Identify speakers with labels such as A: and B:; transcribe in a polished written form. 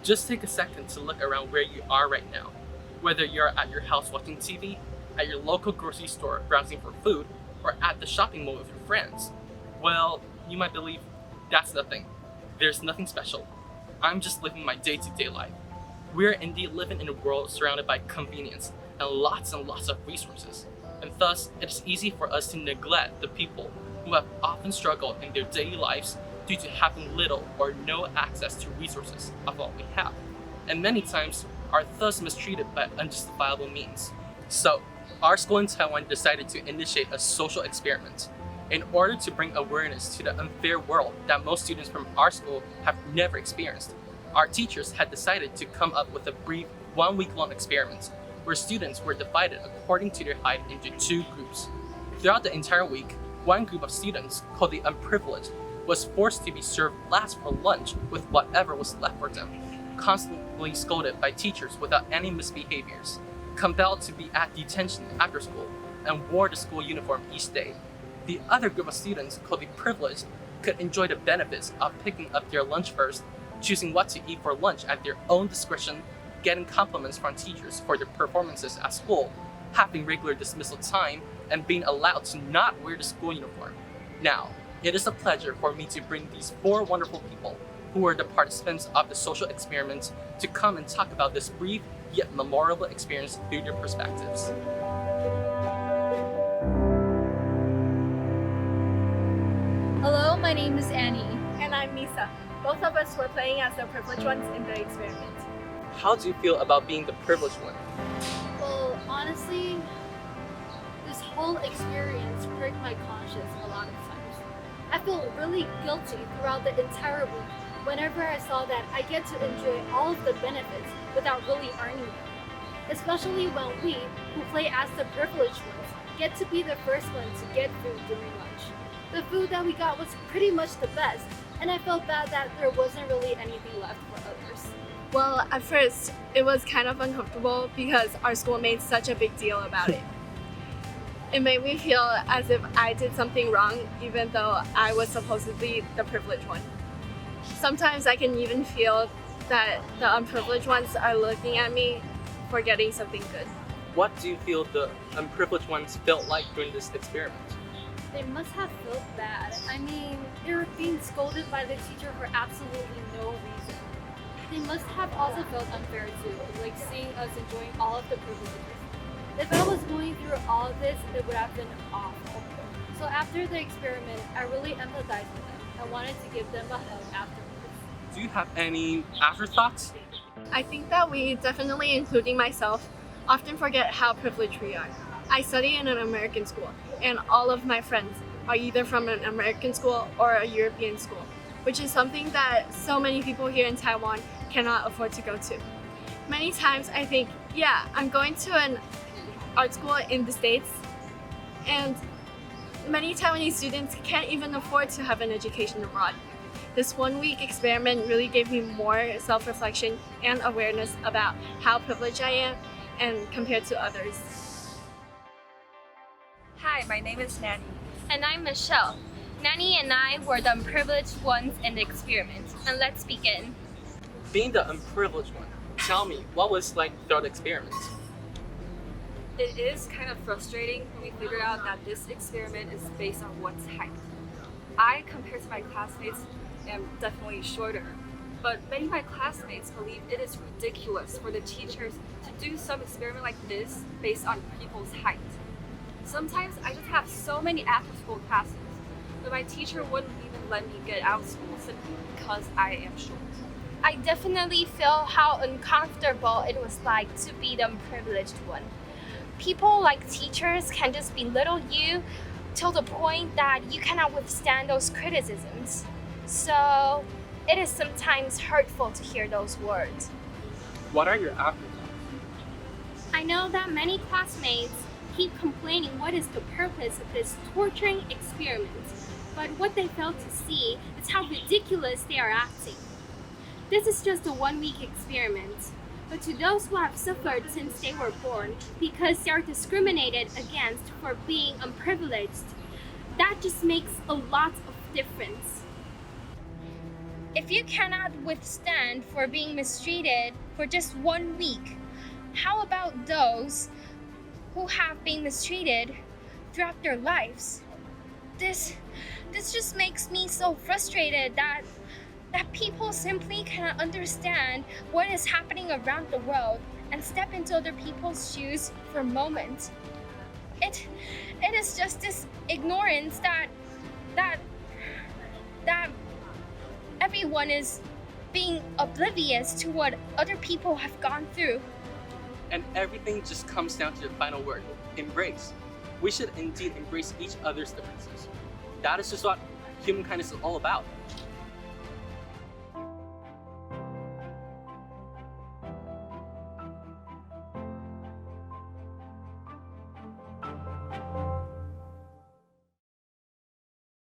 A: Just take a second to look around where you are right now. Whether you're at your house watching TV, at your local grocery store browsing for food, or at the shopping mall with your friends. Well, you might believe that's nothing. There's nothing special. I'm just living my day-to-day life. We're indeed living in a world surrounded by convenience and lots of resources. And thus, it is easy for us to neglect the people who have often struggled in their daily lives due to having little or no access to resources of what we have, and many times are thus mistreated by unjustifiable means. So, our school in Taiwan decided to initiate a social experiment in order to bring awareness to the unfair world that most students from our school have never experienced. Our teachers had decided to come up with a brief 1-week-long experiment where students were divided according to their height into 2 groups. Throughout the entire week, one group of students, called the Unprivileged, was forced to be served last for lunch with whatever was left for them, constantly scolded by teachers without any misbehaviors, compelled to be at detention after school, and wore the school uniform each day. The other group of students, called the Privileged, could enjoy the benefits of picking up their lunch first, choosing what to eat for lunch at their own discretion, getting compliments from teachers for their performances at school, having regular dismissal time, and being allowed to not wear the school uniform. Now, it is a pleasure for me to bring these 4 wonderful people who were the participants of the social experiment to come and talk about this brief yet memorable experience through their perspectives.
B: Hello, my name is Annie.
C: And I'm Misa. Both of us were playing as the privileged ones in the experiment.
A: How do you feel about being the privileged one?
B: Well, honestly, this whole experience pricked my conscience a lot of times. I feel really guilty throughout the entire week whenever I saw that I get to enjoy all of the benefits without really earning them. Especially when we, who play as the privileged ones, get to be the first one to get food during lunch. The food that we got was pretty much the best, and I felt bad that there wasn't really anything left for others.
C: Well, at first, it was kind of uncomfortable because our school made such a big deal about it. It made me feel as if I did something wrong, even though I was supposedly the privileged one. Sometimes I can even feel that the unprivileged ones are looking at me for getting something good.
A: What do you feel the unprivileged ones felt like during this experiment?
B: They must have felt bad. I mean, they were being scolded by the teacher for absolutely no reason. They must have also felt unfair too, like seeing us enjoying all of the privileges. If I was going through all of this, it would have been awful. So after the experiment, I really empathized with them. I wanted to give them a hug afterwards.
A: Do you have any afterthoughts?
C: I think that we, definitely including myself, often forget how privileged we are. I study in an American school, and all of my friends are either from an American school or a European school, which is something that so many people here in Taiwan cannot afford to go to. Many times I think, yeah, I'm going to an art school in the States, and many Taiwanese students can't even afford to have an education abroad. This 1-week experiment really gave me more self-reflection and awareness about how privileged I am and compared to others.
D: Hi, my name is Nanny.
E: And I'm Michelle. Nanny and I were the unprivileged ones in the experiment. And let's begin.
A: Being the unprivileged one, tell me, what was like throughout the experiment?
D: It is kind of frustrating when we figure out that this experiment is based on one's height. I, compared to my classmates, am definitely shorter, but many of my classmates believe it is ridiculous for the teachers to do some experiment like this based on people's height. Sometimes I just have so many after-school classes, but my teacher wouldn't even let me get out of school simply because I am short.
E: I definitely feel how uncomfortable it was like to be the unprivileged one. People like teachers can just belittle you till the point that you cannot withstand those criticisms. So it is sometimes hurtful to hear those words.
A: What are your afterthoughts?
F: I know that many classmates keep complaining what is the purpose of this torturing experiment, but what they fail to see is how ridiculous they are acting. This is just a 1-week experiment, but to those who have suffered since they were born because they are discriminated against for being unprivileged, that just makes a lot of difference.
E: If you cannot withstand for being mistreated for just 1 week, how about those who have been mistreated throughout their lives? This just makes me so frustrated that people simply cannot understand what is happening around the world and step into other people's shoes for a moment. It is just this ignorance that everyone is being oblivious to what other people have gone through.
A: And everything just comes down to the final word, embrace. We should indeed embrace each other's differences. That is just what human kindness is all about.